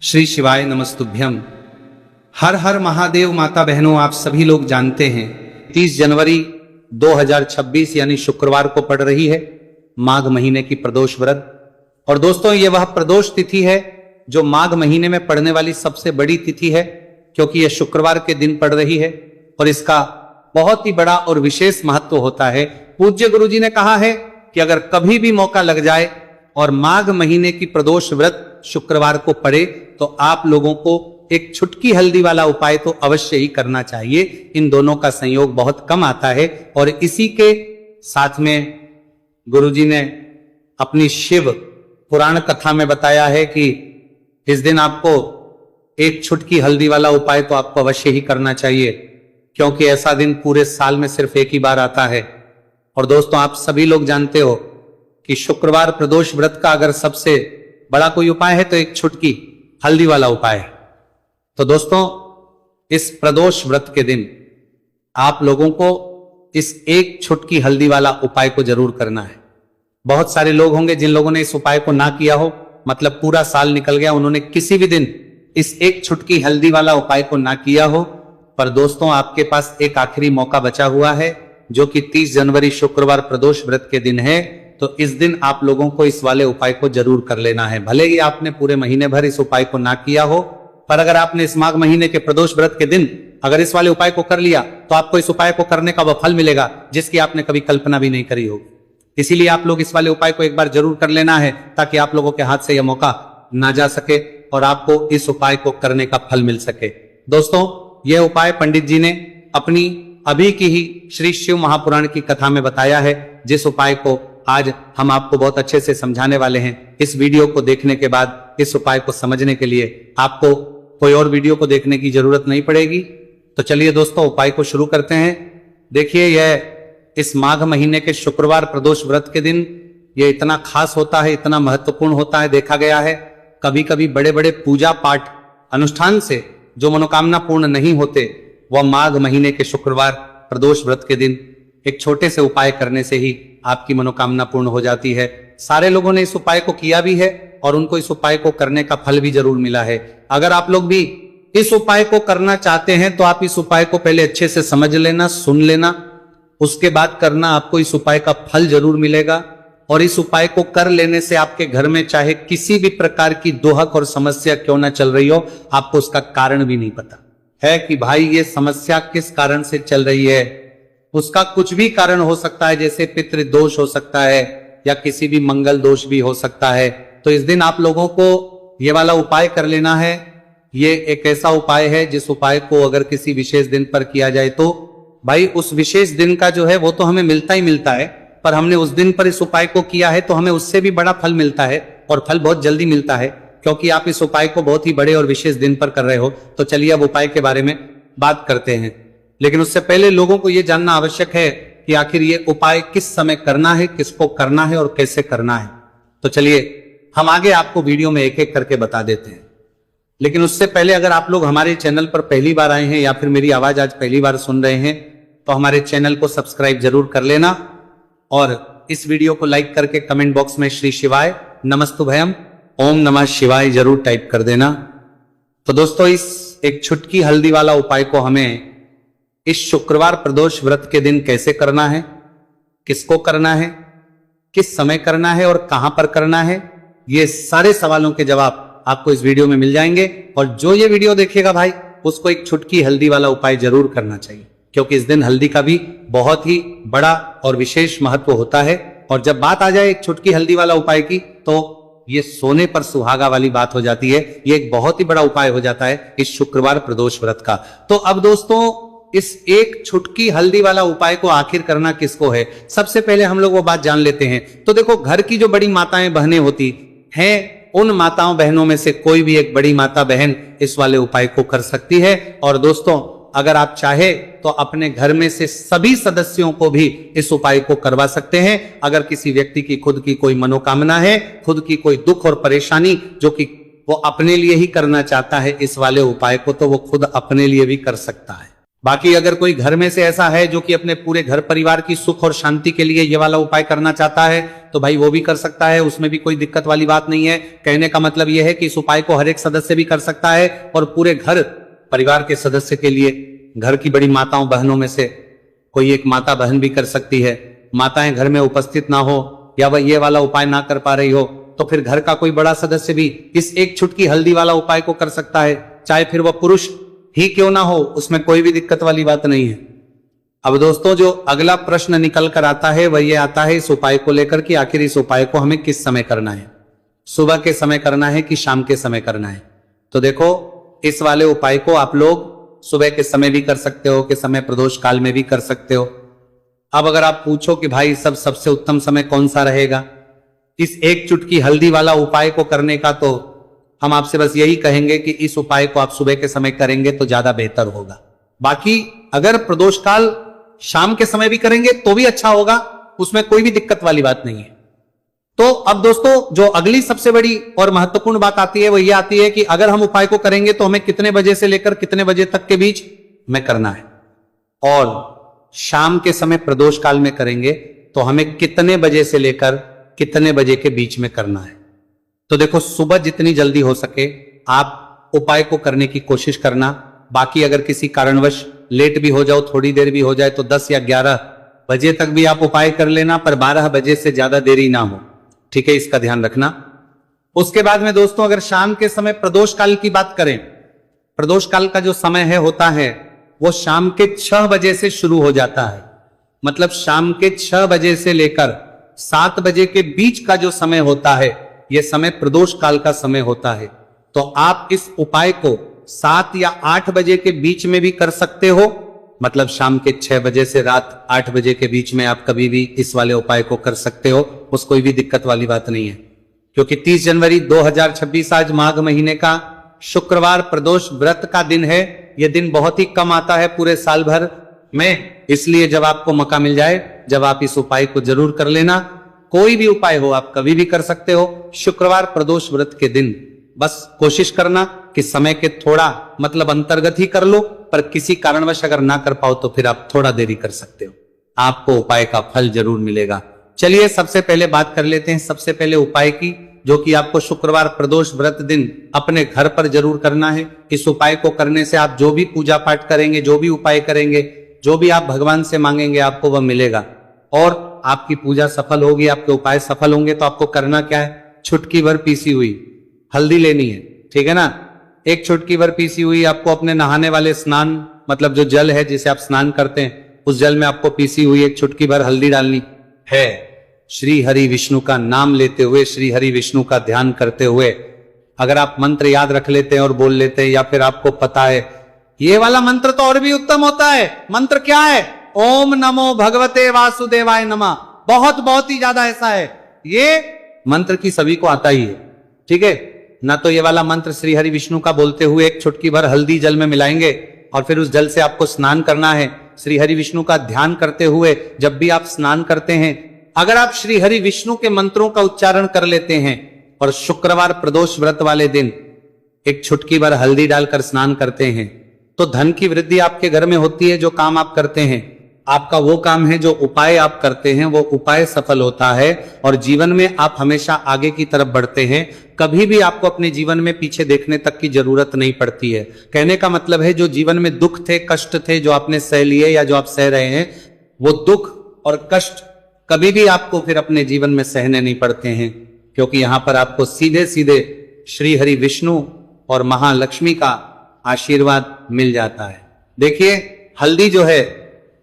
श्री शिवाय नमस्तुभ्यम। हर हर महादेव। माता बहनों, आप सभी लोग जानते हैं 30 जनवरी 2026 यानी शुक्रवार को पड़ रही है माघ महीने की प्रदोष व्रत। और दोस्तों, ये वह प्रदोष तिथि है जो माघ महीने में पड़ने वाली सबसे बड़ी तिथि है, क्योंकि यह शुक्रवार के दिन पड़ रही है और इसका बहुत ही बड़ा और विशेष महत्व होता है। पूज्य गुरु जी ने कहा है कि अगर कभी भी मौका लग जाए और माघ महीने की प्रदोष व्रत शुक्रवार को पड़े तो आप लोगों को एक छुटकी हल्दी वाला उपाय तो अवश्य ही करना चाहिए। इन दोनों का संयोग बहुत कम आता है और इसी के साथ में गुरुजी ने अपनी शिव पुराण कथा में बताया है कि इस दिन आपको एक छुटकी हल्दी वाला उपाय तो आपको अवश्य ही करना चाहिए, क्योंकि ऐसा दिन पूरे साल में सिर्फ एक ही बार आता है। और दोस्तों, आप सभी लोग जानते हो कि शुक्रवार प्रदोष व्रत का अगर सबसे बड़ा कोई उपाय है तो एक छुटकी हल्दी वाला उपाय है। तो दोस्तों, इस प्रदोष व्रत के दिन आप लोगों को इस एक छुटकी हल्दी वाला उपाय को जरूर करना है। बहुत सारे लोग होंगे जिन लोगों ने इस उपाय को ना किया हो, मतलब पूरा साल निकल गया, उन्होंने किसी भी दिन इस एक छुटकी हल्दी वाला उपाय को ना किया हो। पर दोस्तों, आपके पास एक आखिरी मौका बचा हुआ है जो कि 30 जनवरी शुक्रवार प्रदोष व्रत के दिन है। तो इस दिन आप लोगों को इस वाले उपाय को जरूर कर लेना है। भले ही आपने पूरे महीने भर इस उपाय को ना किया हो, पर अगर आपने इस माघ महीने के प्रदोष व्रत के दिन अगर इस वाले उपाय को कर लिया तो आपको इस उपाय को करने का वह फल मिलेगा जिसकी आपने कभी कल्पना भी नहीं करी होगी। इसीलिए आप लोग इस वाले उपाय को एक बार जरूर कर लेना है, ताकि आप लोगों के हाथ से यह मौका ना जा सके और आपको इस उपाय को करने का फल मिल सके। दोस्तों, यह उपाय पंडित जी ने अपनी अभी की ही श्री शिव महापुराण की कथा में बताया है, जिस उपाय को आज हम आपको बहुत अच्छे से समझाने वाले हैं। इस वीडियो को देखने के बाद इस उपाय को समझने के लिए आपको कोई और वीडियो को देखने की जरूरत नहीं पड़ेगी। तो चलिए दोस्तों, उपाय को शुरू करते हैं। देखिए, यह इस माघ महीने के शुक्रवार प्रदोष व्रत के दिन यह इतना खास होता है, इतना महत्वपूर्ण होता है। देखा गया है कभी कभी बड़े बड़े पूजा पाठ अनुष्ठान से जो मनोकामना पूर्ण नहीं होते, वह माघ महीने के शुक्रवार प्रदोष व्रत के दिन एक छोटे से उपाय करने से ही आपकी मनोकामना पूर्ण हो जाती है। सारे लोगों ने इस उपाय को किया भी है और उनको इस उपाय को करने का फल भी जरूर मिला है। अगर आप लोग भी इस उपाय को करना चाहते हैं तो आप इस उपाय को पहले अच्छे से समझ लेना, सुन लेना, उसके बाद करना। आपको इस उपाय का फल जरूर मिलेगा और इस उपाय को कर लेने से आपके घर में चाहे किसी भी प्रकार की दोहक और समस्या क्यों ना चल रही हो, आपको उसका कारण भी नहीं पता है कि भाई ये समस्या किस कारण से चल रही है। उसका कुछ भी कारण हो सकता है, जैसे पितृदोष हो सकता है या किसी भी मंगल दोष भी हो सकता है। तो इस दिन आप लोगों को ये वाला उपाय कर लेना है। ये एक ऐसा उपाय है जिस उपाय को अगर किसी विशेष दिन पर किया जाए तो भाई उस विशेष दिन का जो है वो तो हमें मिलता ही मिलता है, पर हमने उस दिन पर इस उपाय को किया है तो हमें उससे भी बड़ा फल मिलता है और फल बहुत जल्दी मिलता है, क्योंकि आप इस उपाय को बहुत ही बड़े और विशेष दिन पर कर रहे हो। तो चलिए अब उपाय के बारे में बात करते हैं, लेकिन उससे पहले लोगों को यह जानना आवश्यक है कि आखिर ये उपाय किस समय करना है, किसको करना है और कैसे करना है। तो चलिए हम आगे आपको वीडियो में एक एक करके बता देते हैं। लेकिन उससे पहले अगर आप लोग हमारे चैनल पर पहली बार आए हैं या फिर मेरी आवाज आज पहली बार सुन रहे हैं तो हमारे चैनल को सब्सक्राइब जरूर कर लेना और इस वीडियो को लाइक करके कमेंट बॉक्स में श्री शिवाय नमस्तुभयम ओम नमः शिवाय जरूर टाइप कर देना। तो दोस्तों, इस एक छुटकी हल्दी वाला उपाय को हमें इस शुक्रवार प्रदोष व्रत के दिन कैसे करना है, किसको करना है, किस समय करना है और कहां पर करना है, ये सारे सवालों के जवाब आपको इस वीडियो में मिल जाएंगे। और जो ये वीडियो देखेगा भाई, उसको एक छुटकी हल्दी वाला उपाय जरूर करना चाहिए, क्योंकि इस दिन हल्दी का भी बहुत ही बड़ा और विशेष महत्व होता है। और जब बात आ जाए एक छुटकी हल्दी वाला उपाय की, तो ये सोने पर सुहागा वाली बात हो जाती है। ये एक बहुत ही बड़ा उपाय हो जाता है इस शुक्रवार प्रदोष व्रत का। तो अब दोस्तों, इस एक छुटकी हल्दी वाला उपाय को आखिर करना किसको है, सबसे पहले हम लोग वो बात जान लेते हैं। तो देखो, घर की जो बड़ी माताएं बहनें होती हैं, उन माताओं बहनों में से कोई भी एक बड़ी माता बहन इस वाले उपाय को कर सकती है। और दोस्तों, अगर आप चाहे तो अपने घर में से सभी सदस्यों को भी इस उपाय को करवा सकते हैं। अगर किसी व्यक्ति की खुद की कोई मनोकामना है, खुद की कोई दुख और परेशानी जो कि वो अपने लिए ही करना चाहता है इस वाले उपाय को, तो वो खुद अपने लिए भी कर सकता है। बाकी अगर कोई घर में से ऐसा है जो कि अपने पूरे घर परिवार की सुख और शांति के लिए ये वाला उपाय करना चाहता है तो भाई वो भी कर सकता है, उसमें भी कोई दिक्कत वाली बात नहीं है। कहने का मतलब यह है कि इस उपाय को हर एक सदस्य भी कर सकता है और पूरे घर परिवार के सदस्य के लिए, घर की बड़ी माताओं बहनों में से कोई एक माता बहन भी कर सकती है। माताएं घर में उपस्थित ना हो या वह ये वाला उपाय ना कर पा रही हो तो फिर घर का कोई बड़ा सदस्य भी इस एक छुटकी हल्दी वाला उपाय को कर सकता है, चाहे फिर वह पुरुष ही क्यों ना हो, उसमें कोई भी दिक्कत वाली बात नहीं है। अब दोस्तों जो अगला प्रश्न निकल कर आता है वह ये आता है इस उपाय को लेकर कि आखिर इस उपाय को हमें किस समय करना है, सुबह के समय करना है कि शाम के समय करना है। तो देखो इस वाले उपाय को आप लोग सुबह के समय भी कर सकते हो, के समय प्रदोष काल में भी कर सकते हो। अब अगर आप पूछो कि भाई सबसे उत्तम समय कौन सा रहेगा इस एक चुटकी हल्दी वाला उपाय को करने का, तो हम आपसे बस यही कहेंगे कि इस उपाय को आप सुबह के समय करेंगे तो ज्यादा बेहतर होगा। बाकी अगर प्रदोष काल शाम के समय भी करेंगे तो भी अच्छा होगा, उसमें कोई भी दिक्कत वाली बात नहीं है। तो अब दोस्तों जो अगली सबसे बड़ी और महत्वपूर्ण बात आती है वो ये आती है कि अगर हम उपाय को करेंगे तो हमें कितने बजे से लेकर कितने बजे तक के बीच में करना है, और शाम के समय प्रदोष काल में करेंगे तो हमें कितने बजे से लेकर कितने बजे के बीच में करना है। तो देखो सुबह जितनी जल्दी हो सके आप उपाय को करने की कोशिश करना। बाकी अगर किसी कारणवश लेट भी हो जाओ, थोड़ी देर भी हो जाए तो 10 या 11 बजे तक भी आप उपाय कर लेना, पर 12 बजे से ज्यादा देरी ना हो, ठीक है, इसका ध्यान रखना। उसके बाद में दोस्तों अगर शाम के समय प्रदोष काल की बात करें, प्रदोष काल का जो समय है होता है वो शाम के 6 बजे से शुरू हो जाता है। मतलब शाम के 6 बजे से लेकर 7 बजे के बीच का जो समय होता है यह समय प्रदोष काल का समय होता है। तो आप इस उपाय को 7 या 8 बजे के बीच में भी कर सकते हो। मतलब शाम के 6 बजे से रात 8 बजे के बीच में आप कभी भी इस वाले उपाय को कर सकते हो, उस कोई भी दिक्कत वाली बात नहीं है। क्योंकि 30 जनवरी 2026 आज माघ महीने का शुक्रवार प्रदोष व्रत का दिन है। यह दिन बहुत ही कम आता है पूरे साल भर में, इसलिए जब आपको मौका मिल जाए जब आप इस उपाय को जरूर कर लेना। कोई भी उपाय हो आप कभी भी कर सकते हो, शुक्रवार प्रदोष व्रत के दिन बस कोशिश करना कि समय के थोड़ा मतलब अंतर्गत ही कर लो, पर किसी कारणवश अगर ना कर पाओ तो फिर आप थोड़ा देरी कर सकते हो, आपको उपाय का फल जरूर मिलेगा। चलिए सबसे पहले बात कर लेते हैं सबसे पहले उपाय की, जो कि आपको शुक्रवार प्रदोष व्रत दिन अपने घर पर जरूर करना है। इस उपाय को करने से आप जो भी पूजा पाठ करेंगे, जो भी उपाय करेंगे, जो भी आप भगवान से मांगेंगे आपको वह मिलेगा और आपकी पूजा सफल होगी, आपके उपाय सफल होंगे। तो आपको करना क्या है, चुटकी भर पीसी हुई हल्दी लेनी है, ठीक है ना। एक चुटकी भर पीसी हुई आपको अपने नहाने वाले स्नान मतलब जो जल है जिसे आप स्नान करते हैं उस जल में आपको पीसी हुई एक चुटकी भर हल्दी डालनी है। श्री हरि विष्णु का नाम लेते हुए, श्री हरि विष्णु का ध्यान करते हुए, अगर आप मंत्र याद रख लेते हैं और बोल लेते हैं, या फिर आपको पता है ये वाला मंत्र तो और भी उत्तम होता है। मंत्र क्या है, ओम नमो भगवते वासुदेवाय नमः। बहुत ही ज्यादा ऐसा है, ये मंत्र की सभी को आता ही है, ठीक है ना। तो ये वाला मंत्र श्री हरि विष्णु का बोलते हुए एक चुटकी भर हल्दी जल में मिलाएंगे और फिर उस जल से आपको स्नान करना है। श्री हरि विष्णु का ध्यान करते हुए जब भी आप स्नान करते हैं, अगर आप श्री हरि विष्णु के मंत्रों का उच्चारण कर लेते हैं और शुक्रवार प्रदोष व्रत वाले दिन एक चुटकी भर हल्दी डालकर स्नान करते हैं तो धन की वृद्धि आपके घर में होती है। जो काम आप करते हैं, आपका वो काम है, जो उपाय आप करते हैं वो उपाय सफल होता है और जीवन में आप हमेशा आगे की तरफ बढ़ते हैं। कभी भी आपको अपने जीवन में पीछे देखने तक की जरूरत नहीं पड़ती है। कहने का मतलब है जो जीवन में दुख थे, कष्ट थे, जो आपने सह लिए या जो आप सह रहे हैं, वो दुख और कष्ट कभी भी आपको फिर अपने जीवन में सहने नहीं पड़ते हैं, क्योंकि यहां पर आपको सीधे सीधे श्री हरि विष्णु और महालक्ष्मी का आशीर्वाद मिल जाता है। देखिए हल्दी जो है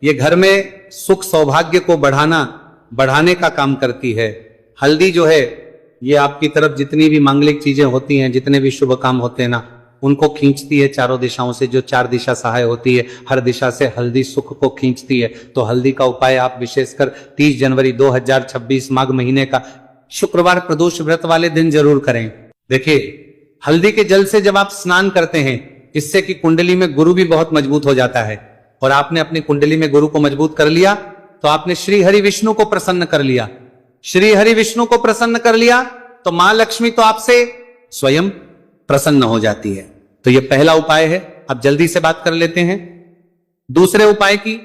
ये घर में सुख सौभाग्य को बढ़ाने का काम करती है। हल्दी जो है ये आपकी तरफ जितनी भी मांगलिक चीजें होती हैं, जितने भी शुभ काम होते हैं ना, उनको खींचती है चारों दिशाओं से। जो 4 दिशा सहाय होती है, हर दिशा से हल्दी सुख को खींचती है। तो हल्दी का उपाय आप विशेषकर 30 जनवरी 2026 माघ महीने का शुक्रवार प्रदोष व्रत वाले दिन जरूर करें। देखिए हल्दी के जल से जब आप स्नान करते हैं, इससे कि कुंडली में गुरु भी बहुत मजबूत हो जाता है, और आपने अपनी कुंडली में गुरु को मजबूत कर लिया तो आपने श्री हरि विष्णु को प्रसन्न कर लिया। श्री हरि विष्णु को प्रसन्न कर लिया तो मां लक्ष्मी तो आपसे स्वयं प्रसन्न हो जाती है। तो यह पहला उपाय है। अब जल्दी से बात कर लेते हैं। दूसरे उपाय की,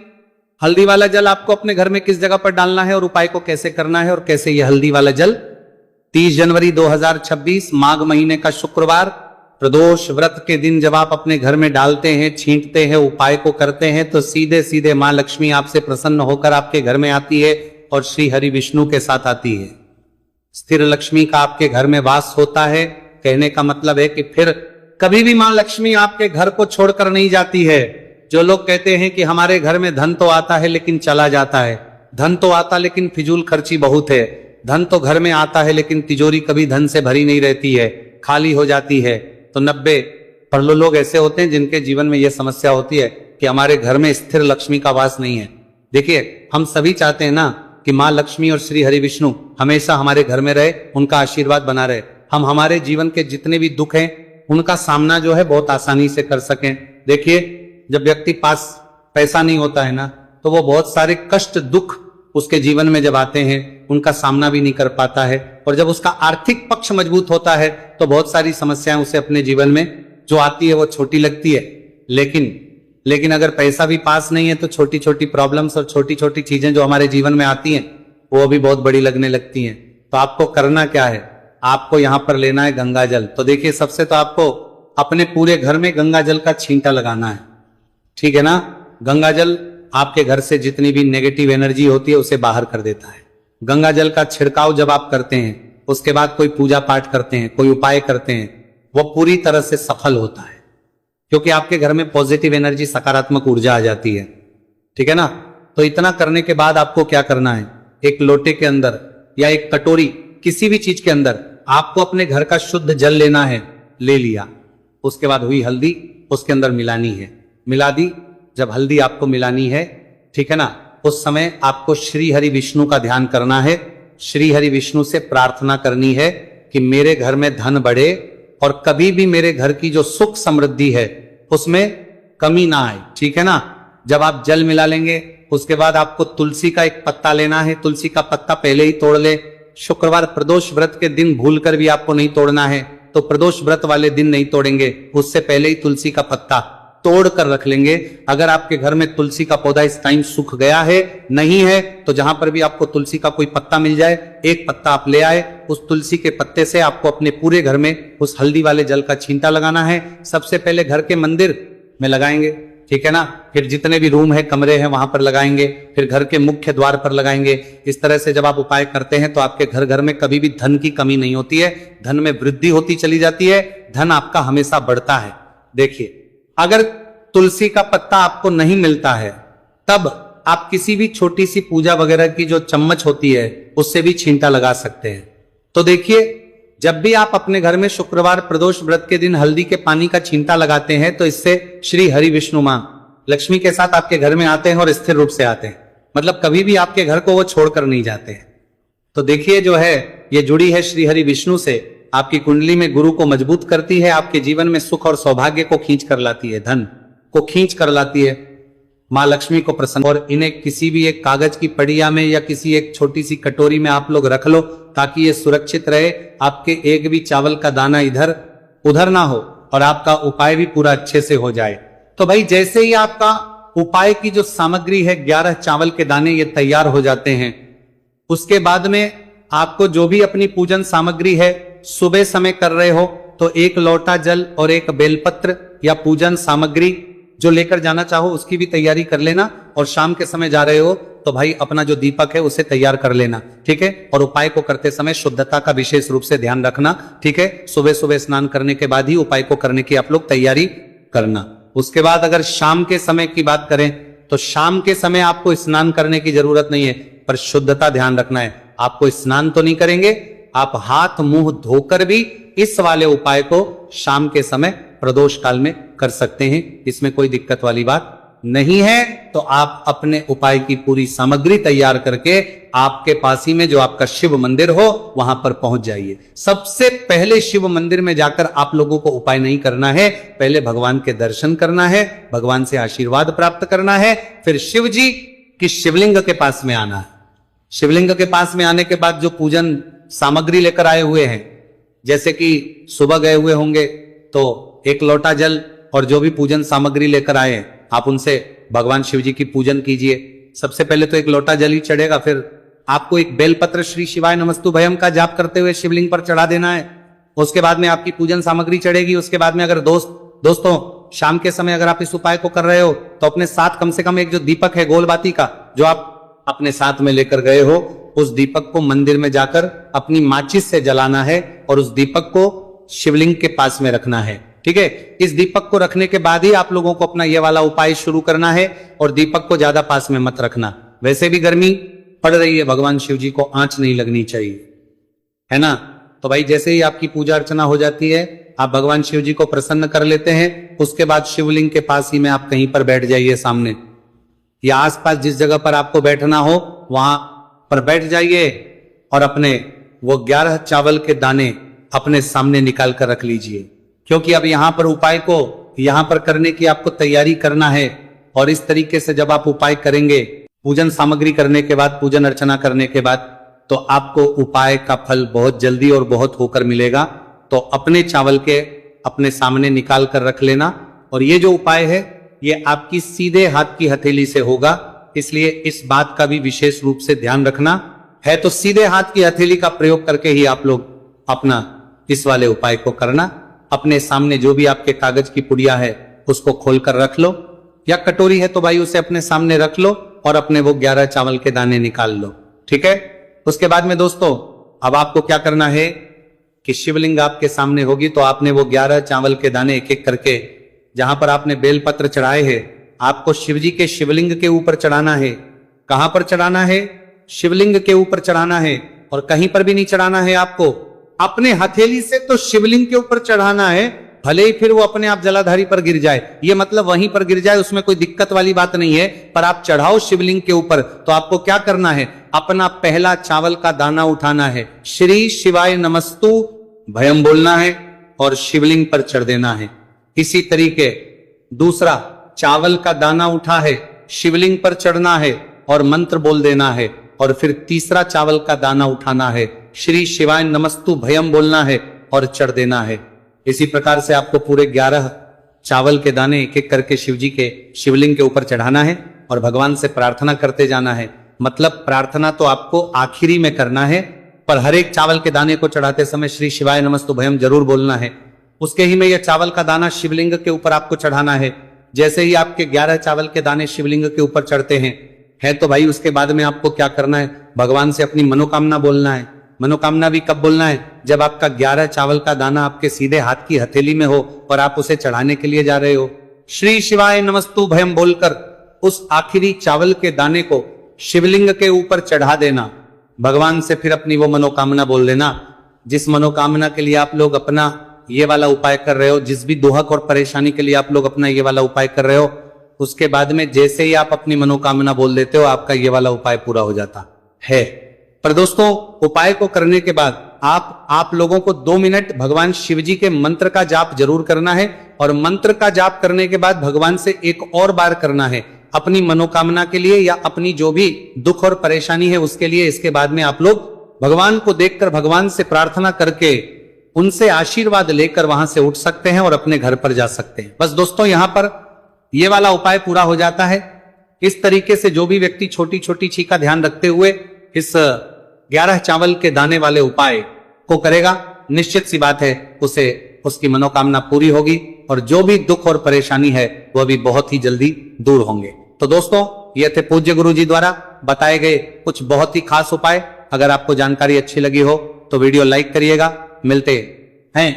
हल्दी वाला जल आपको अपने घर में किस जगह पर डालना है और उपाय को कैसे करना है और कैसे यह हल्दी वाला जल 30 जनवरी 2026 माघ महीने का शुक्रवार प्रदोष व्रत के दिन जब आप अपने घर में डालते हैं, छींटते हैं, उपाय को करते हैं तो सीधे सीधे मां लक्ष्मी आपसे प्रसन्न होकर आपके घर में आती है और श्री हरि विष्णु के साथ आती है। स्थिर लक्ष्मी का आपके घर में वास होता है। कहने का मतलब है कि फिर कभी भी मां लक्ष्मी आपके घर को छोड़कर नहीं जाती है। जो लोग कहते हैं कि हमारे घर में धन तो आता है लेकिन चला जाता है, धन तो आता लेकिन फिजूल खर्ची बहुत है, धन तो घर में आता है लेकिन तिजोरी कभी धन से भरी नहीं रहती है, खाली हो जाती है, तो 90% लोग ऐसे होते हैं जिनके जीवन में यह समस्या होती है कि हमारे घर में स्थिर लक्ष्मी का वास नहीं है। देखिए, हम सभी चाहते हैं ना कि मां लक्ष्मी और श्री हरि विष्णु हमेशा हमारे घर में रहे, उनका आशीर्वाद बना रहे, हम हमारे जीवन के जितने भी दुख हैं उनका सामना जो है बहुत आसानी से कर सकें। देखिए, जब व्यक्ति पास पैसा नहीं होता है ना तो वो बहुत सारे कष्ट दुख उसके जीवन में जब आते हैं उनका सामना भी नहीं कर पाता है, और जब उसका आर्थिक पक्ष मजबूत होता है तो बहुत सारी समस्याएं उसे अपने जीवन में जो आती है वो छोटी लगती है। लेकिन अगर पैसा भी पास नहीं है तो छोटी छोटी प्रॉब्लम्स और छोटी छोटी चीजें जो हमारे जीवन में आती हैं वो भी बहुत बड़ी लगने लगती हैं। तो आपको करना क्या है, आपको यहां पर लेना है गंगा जल। तो देखिए, सबसे तो आपको अपने पूरे घर में गंगा जल का छींटा लगाना है, ठीक है ना। गंगा जल आपके घर से जितनी भी नेगेटिव एनर्जी होती है उसे बाहर कर देता है। गंगा जल का छिड़काव जब आप करते हैं, उसके बाद कोई पूजा पाठ करते हैं, कोई उपाय करते हैं, वो पूरी तरह से सफल होता है, क्योंकि आपके घर में पॉजिटिव एनर्जी, सकारात्मक ऊर्जा आ जाती है, ठीक है ना। तो इतना करने के बाद आपको क्या करना है, एक लोटे के अंदर या एक कटोरी, किसी भी चीज के अंदर आपको अपने घर का शुद्ध जल लेना है। ले लिया, उसके बाद हुई हल्दी उसके अंदर मिलानी है, मिला दी। जब हल्दी आपको मिलानी है, ठीक है ना, उस समय आपको श्री हरि विष्णु का ध्यान करना है। श्री हरि विष्णु से प्रार्थना करनी है कि मेरे घर में धन बढ़े और कभी भी मेरे घर की जो सुख समृद्धि है उसमें कमी ना आए, ठीक है ना। जब आप जल मिला लेंगे उसके बाद आपको तुलसी का एक पत्ता लेना है। तुलसी का पत्ता पहले ही तोड़ ले। शुक्रवार प्रदोष व्रत के दिन भूलकर भी आपको नहीं तोड़ना है, तो प्रदोष व्रत वाले दिन नहीं तोड़ेंगे, उससे पहले ही तुलसी का पत्ता तोड़ कर रख लेंगे। अगर आपके घर में तुलसी का पौधा इस टाइम सूख गया है, नहीं है, तो जहां पर भी आपको तुलसी का कोई पत्ता मिल जाए, एक पत्ता आप ले आए, उस तुलसी के पत्ते से आपको अपने पूरे घर में उस हल्दी वाले जल का छींटा लगाना है। सबसे पहले घर के मंदिर में लगाएंगे, ठीक है ना, फिर जितने भी रूम है, कमरे हैं, वहां पर लगाएंगे, फिर घर के मुख्य द्वार पर लगाएंगे। इस तरह से जब आप उपाय करते हैं तो आपके घर घर में कभी भी धन की कमी नहीं होती है, धन में वृद्धि होती चली जाती है, धन आपका हमेशा बढ़ता है। देखिए, अगर तुलसी का पत्ता आपको नहीं मिलता है तब आप किसी भी छोटी सी पूजा वगैरह की जो चम्मच होती है उससे भी छींटा लगा सकते हैं। तो देखिए, जब भी आप अपने घर में शुक्रवार प्रदोष व्रत के दिन हल्दी के पानी का छींटा लगाते हैं तो इससे श्री हरि विष्णु मां लक्ष्मी के साथ आपके घर में आते हैं और स्थिर रूप से आते हैं, मतलब कभी भी आपके घर को वो छोड़कर नहीं जाते हैं। तो देखिए, जो है ये जुड़ी है श्री हरि विष्णु से, आपकी कुंडली में गुरु को मजबूत करती है, आपके जीवन में सुख और सौभाग्य को खींच कर लाती है, धन को खींच कर लाती है, मां लक्ष्मी को प्रसन्न। और इन्हें किसी भी एक कागज की पड़िया में या किसी एक छोटी सी कटोरी में आप लोग रख लो ताकि ये सुरक्षित रहे, आपके एक भी चावल का दाना इधर उधर ना हो और आपका उपाय भी पूरा अच्छे से हो जाए। तो भाई, जैसे ही आपका उपाय की जो सामग्री है 11 चावल के दाने ये तैयार हो जाते हैं, उसके बाद में आपको जो भी अपनी पूजन सामग्री है सुबह समय कर रहे हो तो 1 लोटा जल और 1 बेलपत्र या पूजन सामग्री जो लेकर जाना चाहो उसकी भी तैयारी कर लेना। और शाम के समय जा रहे हो तो भाई अपना जो दीपक है उसे तैयार कर लेना, ठीक है। और उपाय को करते समय शुद्धता का विशेष रूप से ध्यान रखना, ठीक है। सुबह सुबह स्नान करने के बाद ही उपाय को करने की आप लोग तैयारी करना। उसके बाद अगर शाम के समय की बात करें तो शाम के समय आपको स्नान करने की जरूरत नहीं है, पर शुद्धता ध्यान रखना है। आपको स्नान तो नहीं करेंगे, आप हाथ मुंह धोकर भी इस वाले उपाय को शाम के समय प्रदोष काल में कर सकते हैं, इसमें कोई दिक्कत वाली बात नहीं है। तो आप अपने उपाय की पूरी सामग्री तैयार करके आपके पास ही में जो आपका शिव मंदिर हो वहां पर पहुंच जाइए। सबसे पहले शिव मंदिर में जाकर आप लोगों को उपाय नहीं करना है, पहले भगवान के दर्शन करना है, भगवान से आशीर्वाद प्राप्त करना है, फिर शिव जी की शिवलिंग के पास में आना है। शिवलिंग के पास में आने के बाद जो पूजन सामग्री लेकर आए हुए हैं, जैसे कि सुबह गए हुए होंगे तो 1 लोटा जल और जो भी पूजन सामग्री लेकर आए आप उनसे भगवान शिव जी की पूजन कीजिए। सबसे पहले तो एक लोटा जल ही चढ़ेगा, फिर आपको एक बेलपत्र श्री शिवाय नमस्तु भयम का जाप करते हुए शिवलिंग पर चढ़ा देना है। उसके बाद में आपकी पूजन सामग्री चढ़ेगी। उसके बाद में अगर दोस्तों शाम के समय अगर आप इस उपाय को कर रहे हो तो अपने साथ कम से कम एक जो दीपक है गोलबाती का, जो आप अपने साथ में लेकर गए हो, उस दीपक को मंदिर में जाकर अपनी माचिस से जलाना है और उस दीपक को शिवलिंग के पास में रखना है। ठीक है, इस दीपक को रखने के बाद ही आप लोगों को अपना ये वाला उपाय शुरू करना है और दीपक को ज्यादा पास में मत रखना। वैसे भी गर्मी पड़ रही है, भगवान शिव जी को आंच नहीं लगनी चाहिए, है ना। तो भाई जैसे ही आपकी पूजा अर्चना हो जाती है, आप भगवान शिव जी को प्रसन्न कर लेते हैं। उसके बाद शिवलिंग के पास ही में आप कहीं पर बैठ जाइए सामने, या आसपास जिस जगह पर आपको बैठना हो वहां पर बैठ जाइए और अपने वो 11 चावल के दाने अपने सामने निकाल कर रख लीजिए, क्योंकि अब यहां पर उपाय को यहां पर करने की आपको तैयारी करना है। और इस तरीके से जब आप उपाय करेंगे, पूजन सामग्री करने के बाद, पूजन अर्चना करने के बाद, तो आपको उपाय का फल बहुत जल्दी और बहुत होकर मिलेगा। तो अपने चावल के अपने सामने निकाल कर रख लेना। और ये जो उपाय है ये आपकी सीधे हाथ की हथेली से होगा, इसलिए इस बात का भी विशेष रूप से ध्यान रखना है। तो सीधे हाथ की हथेली का प्रयोग करके ही आप लोग अपना इस वाले उपाय को करना। अपने सामने जो भी आपके कागज की पुड़िया है उसको खोलकर रख लो, या कटोरी है तो भाई उसे अपने सामने रख लो और अपने वो 11 चावल के दाने निकाल लो। ठीक है, उसके बाद में दोस्तों अब आपको क्या करना है कि शिवलिंग आपके सामने होगी, तो आपने वो 11 चावल के दाने एक एक करके जहां पर आपने बेलपत्र चढ़ाए हैं, आपको शिव जी के शिवलिंग के ऊपर चढ़ाना है। कहां पर चढ़ाना है? शिवलिंग के ऊपर चढ़ाना है, और कहीं पर भी नहीं चढ़ाना है आपको, अपने हथेली से तो शिवलिंग के ऊपर चढ़ाना है। भले ही फिर वो अपने आप जलाधारी पर गिर जाए, ये मतलब वहीं पर गिर जाए, उसमें कोई दिक्कत वाली बात नहीं है, पर आप चढ़ाओ शिवलिंग के ऊपर। तो आपको क्या करना है? अपना पहला चावल का दाना उठाना है, श्री शिवाय नमस्तु भयम बोलना है और शिवलिंग पर चढ़ देना है। इसी तरीके दूसरा चावल का दाना उठा है, शिवलिंग पर चढ़ना है और मंत्र बोल देना है। और फिर तीसरा चावल का दाना उठाना है, श्री शिवाय नमस्तु भयम बोलना है और चढ़ देना है। इसी प्रकार से आपको पूरे 11 चावल के दाने एक एक करके शिव जी के शिवलिंग के ऊपर चढ़ाना है और भगवान से प्रार्थना करते जाना है। मतलब प्रार्थना तो आपको आखिरी में करना है, पर हर एक चावल के दाने को चढ़ाते समय श्री शिवाय नमस्तु भयम जरूर बोलना है। उसके ही में यह चावल का दाना शिवलिंग के ऊपर आपको चढ़ाना है। जैसे ही आपके 11 चावल के दाने शिवलिंग के ऊपर चढ़ते हैं है, तो भाई उसके बाद में आपको क्या करना है? भगवान से अपनी मनोकामना बोलना है। मनोकामना भी कब बोलना है? जब आपका 11 चावल का दाना आपके सीधे हाथ की हथेली में हो और आप उसे चढ़ाने के लिए जा रहे हो। श्री शिवाय नमस्तु भयम बोलकर उस आखिरी चावल के दाने को शिवलिंग के ऊपर चढ़ा देना। भगवान से फिर अपनी वो मनोकामना बोल देना, जिस मनोकामना के लिए आप लोग अपना ये वाला उपाय कर रहे हो, जिस भी दुहक और परेशानी के लिए आप लोग अपना ये वाला उपाय कर रहे हो, उसके बाद में जैसे ही आप अपनी मनोकामना बोल देते हो, आपका ये वाला उपाय पूरा हो जाता है। पर दोस्तों उपाय को करने के बाद आप लोगों को 2 मिनट भगवान शिव जी के मंत्र का जाप जरूर करना है। और मंत्र का जाप करने के बाद भगवान से एक और बार करना है अपनी मनोकामना के लिए, या अपनी जो भी दुख और परेशानी है उसके लिए। इसके बाद में आप लोग भगवान को देखकर भगवान से प्रार्थना करके उनसे आशीर्वाद लेकर वहां से उठ सकते हैं और अपने घर पर जा सकते हैं। बस दोस्तों यहां पर यह वाला उपाय पूरा हो जाता है। इस तरीके से जो भी व्यक्ति छोटी छोटी चीज का ध्यान रखते हुए इस 11 चावल के दाने वाले उपाय को करेगा, निश्चित सी बात है उसे उसकी मनोकामना पूरी होगी और जो भी दुख और परेशानी है वह भी बहुत ही जल्दी दूर होंगे। तो दोस्तों ये थे पूज्य गुरु जी द्वारा बताए गए कुछ बहुत ही खास उपाय। अगर आपको जानकारी अच्छी लगी हो तो वीडियो लाइक करिएगा। मिलते हैं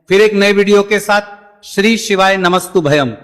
फिर एक नए वीडियो के साथ। श्री शिवाय नमस्तु भयम।